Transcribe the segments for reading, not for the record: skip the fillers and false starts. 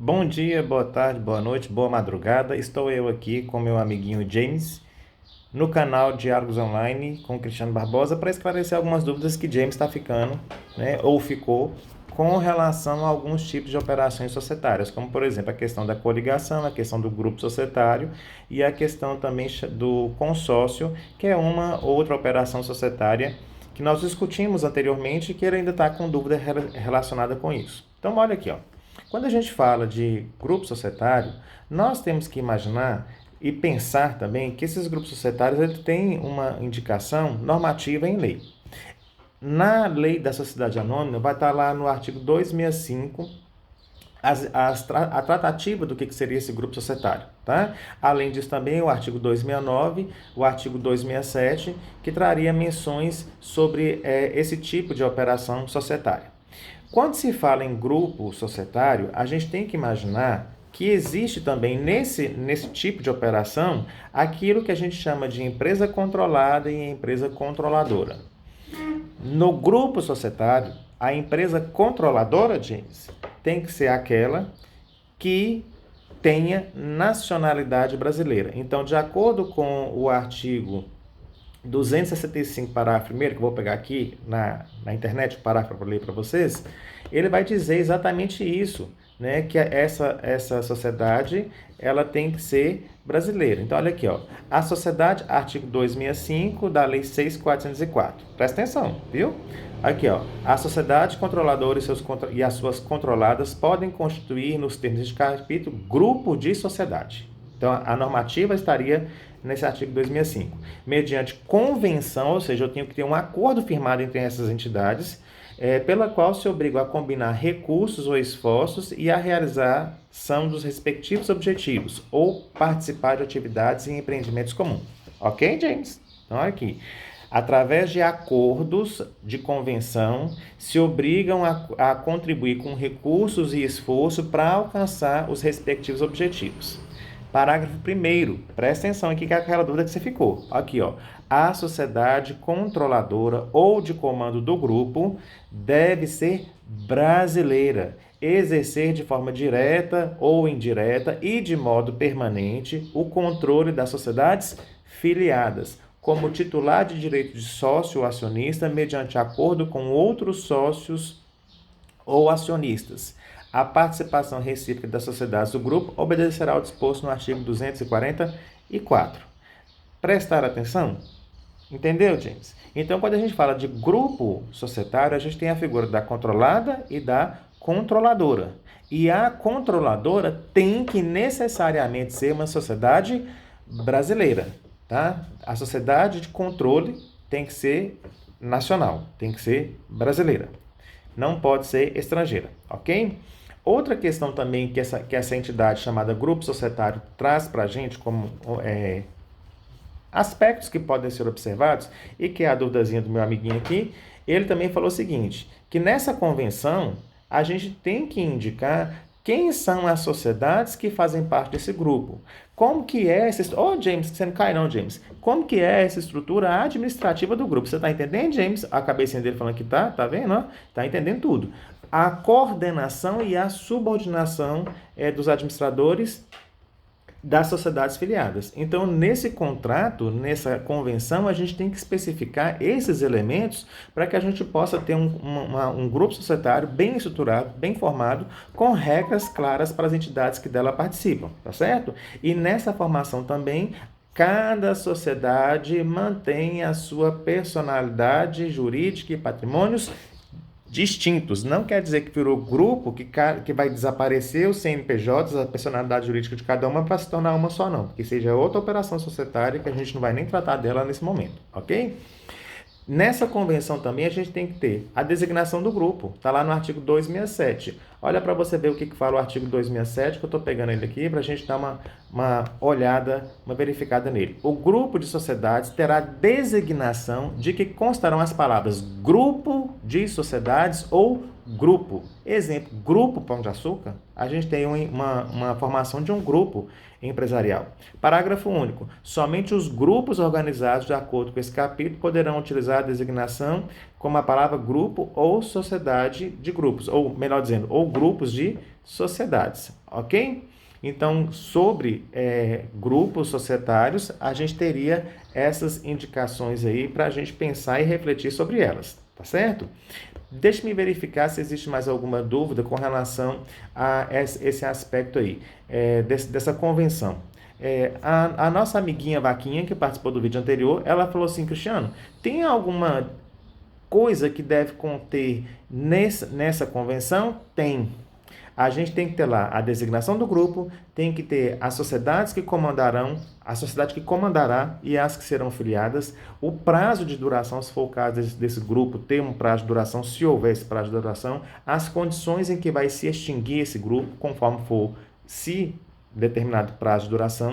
Bom dia, boa tarde, boa noite, boa madrugada. Estou eu aqui com meu amiguinho James no canal Diálogos Online com Cristiano Barbosa para esclarecer algumas dúvidas que James está ficando, né, ou ficou com relação a alguns tipos de operações societárias, como por exemplo a questão da coligação, a questão do grupo societário e a questão também do consórcio, que é uma outra operação societária que nós discutimos anteriormente e que ele ainda está com dúvida relacionada com isso. Então olha aqui, ó. Quando a gente fala de grupo societário, nós temos que imaginar e pensar também que esses grupos societários eles têm uma indicação normativa em lei. Na lei da sociedade anônima, vai estar lá no artigo 265 a tratativa do que seria esse grupo societário. Tá? Além disso, também o artigo 269, o artigo 267, que traria menções sobre esse tipo de operação societária. Quando se fala em grupo societário, a gente tem que imaginar que existe também nesse tipo de operação aquilo que a gente chama de empresa controlada e empresa controladora. No grupo societário, a empresa controladora, James, tem que ser aquela que tenha nacionalidade brasileira. Então, de acordo com o artigo 265, parágrafo 1º, que eu vou pegar aqui na internet, o parágrafo para ler para vocês, ele vai dizer exatamente isso, né, que essa sociedade ela tem que ser brasileira. Então, olha aqui, ó, a sociedade, artigo 265 da Lei 6.404. Presta atenção, viu? Aqui, ó, a sociedade controladora e as suas controladas podem constituir, nos termos deste capítulo, grupo de sociedade. Então, a normativa estaria nesse artigo 265. Mediante convenção, ou seja, eu tenho que ter um acordo firmado entre essas entidades, pela qual se obriga a combinar recursos ou esforços e a realização dos respectivos objetivos, ou participar de atividades e empreendimentos comuns. Ok, James? Então, aqui. Através de acordos de convenção, se obrigam a contribuir com recursos e esforço para alcançar os respectivos objetivos. Parágrafo 1º, presta atenção aqui que é aquela dúvida que você ficou. Aqui, ó. A sociedade controladora ou de comando do grupo deve ser brasileira, exercer de forma direta ou indireta e de modo permanente o controle das sociedades filiadas, como titular de direito de sócio ou acionista, mediante acordo com outros sócios ou acionistas. A participação recíproca das sociedades do grupo obedecerá ao disposto no artigo 244. Prestar atenção? Entendeu, James? Então, quando a gente fala de grupo societário, a gente tem a figura da controlada e da controladora. E a controladora tem que necessariamente ser uma sociedade brasileira, tá? A sociedade de controle tem que ser nacional, tem que ser brasileira. Não pode ser estrangeira, ok? Outra questão também que essa entidade chamada grupo societário traz para a gente como aspectos que podem ser observados, e que é a duvidazinha do meu amiguinho aqui, ele também falou o seguinte, que nessa convenção a gente tem que indicar quem são as sociedades que fazem parte desse grupo. Como que é essa... James, você não cai não, James. Como que é essa estrutura administrativa do grupo? Você está entendendo, James? A cabecinha dele falando que tá vendo? Tá entendendo tudo. A coordenação e a subordinação dos administradores das sociedades filiadas. Então, nesse contrato, nessa convenção, a gente tem que especificar esses elementos para que a gente possa ter um grupo societário bem estruturado, bem formado, com regras claras para as entidades que dela participam, tá certo? E nessa formação também, cada sociedade mantém a sua personalidade jurídica e patrimônios distintos. Não quer dizer que virou grupo, que vai desaparecer os CNPJs, a personalidade jurídica de cada uma para se tornar uma só, não. Que seja outra operação societária que a gente não vai nem tratar dela nesse momento, ok? Nessa convenção também a gente tem que ter a designação do grupo. Está lá no artigo 267. Olha para você ver o que fala o artigo 267, que eu estou pegando ele aqui para a gente dar uma olhada, uma verificada nele. O grupo de sociedades terá designação de que constarão as palavras grupo de sociedades ou grupo. Exemplo, Grupo Pão de Açúcar, a gente tem uma formação de um grupo empresarial. Parágrafo único. Somente os grupos organizados de acordo com esse capítulo poderão utilizar a designação como a palavra grupo ou sociedade de grupos, ou melhor dizendo, ou grupos de sociedades, ok? Então, sobre grupos societários, a gente teria essas indicações aí para a gente pensar e refletir sobre elas, tá certo? Deixe-me verificar se existe mais alguma dúvida com relação a esse aspecto aí, dessa convenção. A nossa amiguinha Vaquinha, que participou do vídeo anterior, ela falou assim, Cristiano, tem alguma coisa que deve conter nessa convenção? Tem. A gente tem que ter lá a designação do grupo, tem que ter as sociedades que comandarão, a sociedade que comandará e as que serão filiadas, o prazo de duração, se for o caso desse grupo, ter um prazo de duração, se houver esse prazo de duração, as condições em que vai se extinguir esse grupo, conforme for, se determinado prazo de duração,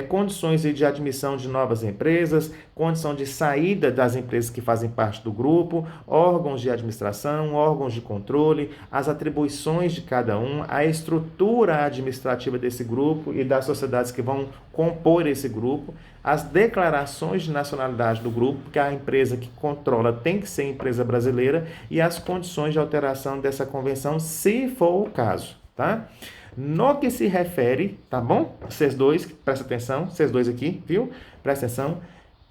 condições de admissão de novas empresas, condição de saída das empresas que fazem parte do grupo, órgãos de administração, órgãos de controle, as atribuições de cada um, a estrutura administrativa desse grupo e das sociedades que vão compor esse grupo, as declarações de nacionalidade do grupo, que a empresa que controla tem que ser empresa brasileira, e as condições de alteração dessa convenção, se for o caso, tá? No que se refere, tá bom? Vocês dois, presta atenção, vocês dois aqui, viu? Presta atenção.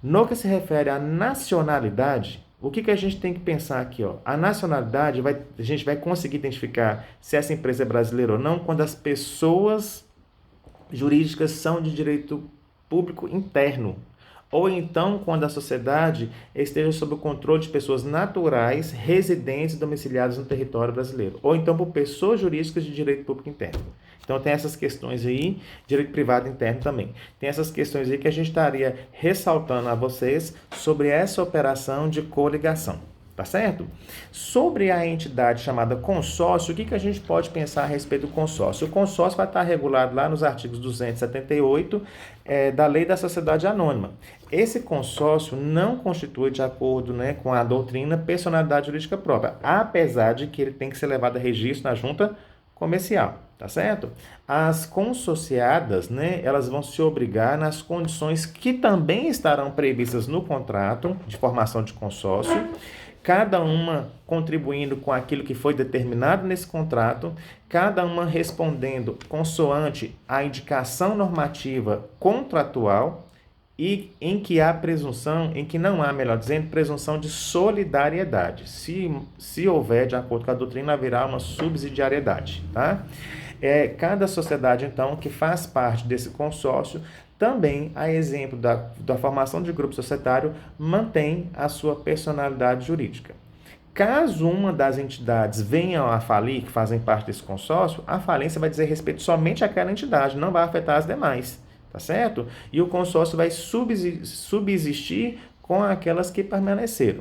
No que se refere à nacionalidade, o que a gente tem que pensar aqui, ó? A nacionalidade, a gente vai conseguir identificar se essa empresa é brasileira ou não quando as pessoas jurídicas são de direito público interno. Ou então, quando a sociedade esteja sob o controle de pessoas naturais, residentes e domiciliadas no território brasileiro. Ou então, por pessoas jurídicas de direito público interno. Então, tem essas questões aí, direito privado interno também. Tem essas questões aí que a gente estaria ressaltando a vocês sobre essa operação de coligação. Tá certo? Sobre a entidade chamada consórcio, o que a gente pode pensar a respeito do consórcio? O consórcio vai estar regulado lá nos artigos 278 da Lei da Sociedade Anônima. Esse consórcio não constitui, de acordo, né, com a doutrina, personalidade jurídica própria, apesar de que ele tem que ser levado a registro na junta comercial, tá certo? As consociadas, né, elas vão se obrigar nas condições que também estarão previstas no contrato de formação de consórcio, cada uma contribuindo com aquilo que foi determinado nesse contrato, cada uma respondendo consoante a indicação normativa contratual e em que há presunção, em que não há, melhor dizendo, presunção de solidariedade. Se houver, de acordo com a doutrina, haverá uma subsidiariedade, tá? Cada sociedade, então, que faz parte desse consórcio, também, a exemplo da formação de grupo societário, mantém a sua personalidade jurídica. Caso uma das entidades venha a falir, que fazem parte desse consórcio, a falência vai dizer respeito somente àquela entidade, não vai afetar as demais, tá certo? E o consórcio vai subsistir com aquelas que permaneceram.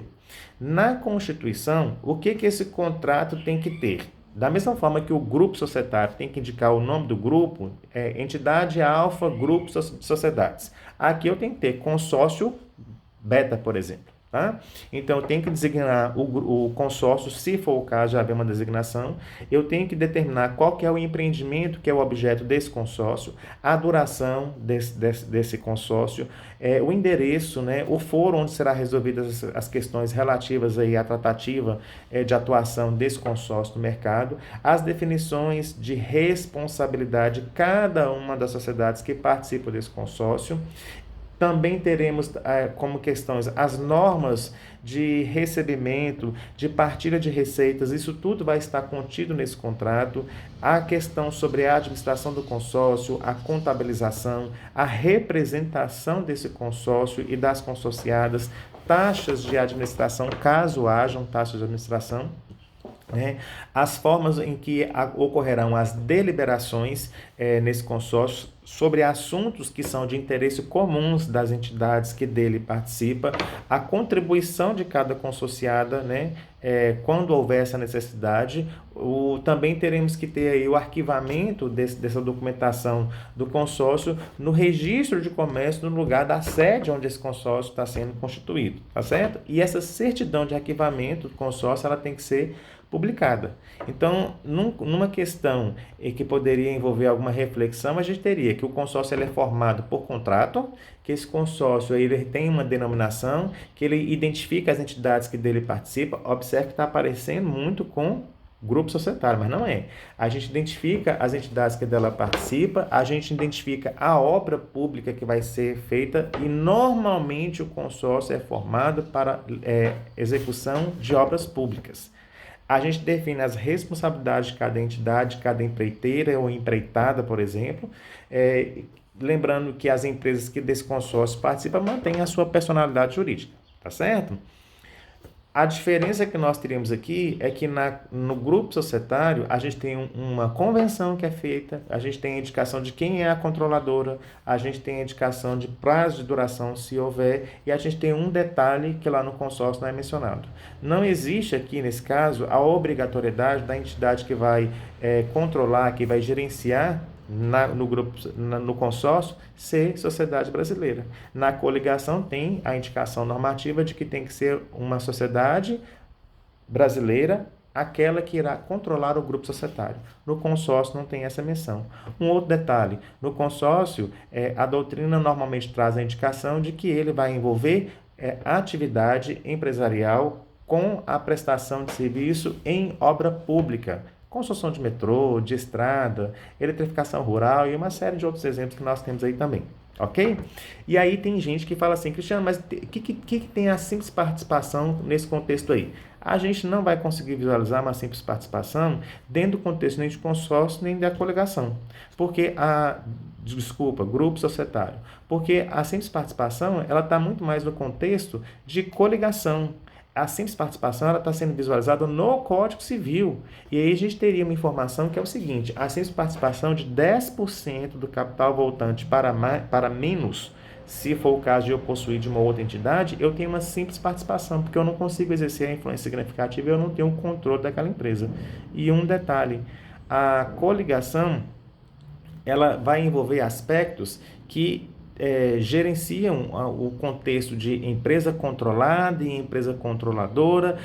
Na Constituição, o que esse contrato tem que ter? Da mesma forma que o grupo societário tem que indicar o nome do grupo, entidade alfa, grupo de sociedades. Aqui eu tenho que ter consórcio beta, por exemplo. Tá? Então, eu tenho que designar o consórcio, se for o caso, já haver uma designação. Eu tenho que determinar qual que é o empreendimento que é o objeto desse consórcio, a duração desse consórcio, o endereço, né, o foro onde serão resolvidas as questões relativas aí à tratativa de atuação desse consórcio no mercado, as definições de responsabilidade de cada uma das sociedades que participam desse consórcio. Também teremos como questões as normas de recebimento, de partilha de receitas, isso tudo vai estar contido nesse contrato. A questão sobre a administração do consórcio, a contabilização, a representação desse consórcio e das consorciadas, taxas de administração, caso hajam taxas de administração. As formas em que ocorrerão as deliberações nesse consórcio sobre assuntos que são de interesse comuns das entidades que dele participa, a contribuição de cada consorciada, né, quando houver essa necessidade. Também teremos que ter aí o arquivamento dessa documentação do consórcio no registro de comércio, no lugar da sede onde esse consórcio está sendo constituído, tá certo? E essa certidão de arquivamento do consórcio, ela tem que ser publicada. Então, numa questão que poderia envolver alguma reflexão, a gente teria que o consórcio ele é formado por contrato, que esse consórcio ele tem uma denominação, que ele identifica as entidades que dele participam. Observe que está aparecendo muito com grupo societário, mas não é. A gente identifica as entidades que dela participa, a gente identifica a obra pública que vai ser feita e normalmente o consórcio é formado para execução de obras públicas. A gente define as responsabilidades de cada entidade, cada empreiteira ou empreitada, por exemplo, lembrando que as empresas que desse consórcio participam mantêm a sua personalidade jurídica, tá certo? A diferença que nós teríamos aqui é que no grupo societário a gente tem uma convenção que é feita, a gente tem a indicação de quem é a controladora, a gente tem a indicação de prazo de duração se houver, e a gente tem um detalhe que lá no consórcio não é mencionado. Não existe aqui, nesse caso, a obrigatoriedade da entidade que vai controlar, que vai gerenciar no consórcio, ser sociedade brasileira. Na coligação tem a indicação normativa de que tem que ser uma sociedade brasileira, aquela que irá controlar o grupo societário. No consórcio não tem essa menção. Um outro detalhe, no consórcio, a doutrina normalmente traz a indicação de que ele vai envolver atividade empresarial com a prestação de serviço em obra pública, construção de metrô, de estrada, eletrificação rural e uma série de outros exemplos que nós temos aí também, ok? E aí tem gente que fala assim, Cristiano, mas o que tem a simples participação nesse contexto aí? A gente não vai conseguir visualizar uma simples participação dentro do contexto nem de consórcio nem da coligação, porque grupo societário, porque a simples participação ela está muito mais no contexto de coligação. A simples participação está sendo visualizada no Código Civil. E aí a gente teria uma informação que é o seguinte, a simples participação de 10% do capital voltante para menos, se for o caso de eu possuir de uma outra entidade, eu tenho uma simples participação, porque eu não consigo exercer a influência significativa e eu não tenho o controle daquela empresa. E um detalhe, a coligação ela vai envolver aspectos que gerenciam o contexto de empresa controlada e empresa controladora,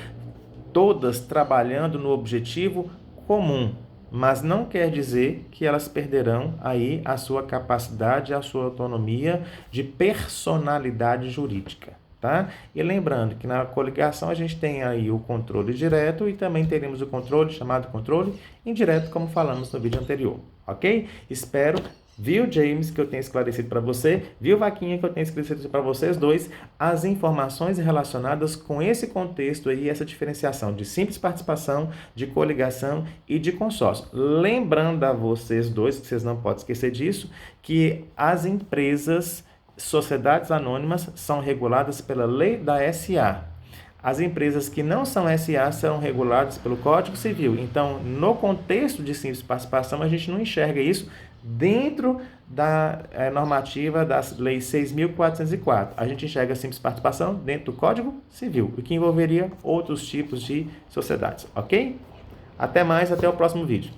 todas trabalhando no objetivo comum, mas não quer dizer que elas perderão aí a sua capacidade, a sua autonomia de personalidade jurídica, tá? E lembrando que na coligação a gente tem aí o controle direto e também teremos o controle chamado controle indireto, como falamos no vídeo anterior, ok? Espero. Viu, James, que eu tenho esclarecido para você? Viu, Vaquinha, que eu tenho esclarecido para vocês dois as informações relacionadas com esse contexto aí, essa diferenciação de simples participação, de coligação e de consórcio. Lembrando a vocês dois, que vocês não podem esquecer disso, que as empresas, sociedades anônimas, são reguladas pela lei da SA. As empresas que não são SA são reguladas pelo Código Civil. Então, no contexto de simples participação, a gente não enxerga isso dentro da normativa das leis 6.404. A gente enxerga a simples participação dentro do Código Civil, o que envolveria outros tipos de sociedades, ok? Até mais, até o próximo vídeo.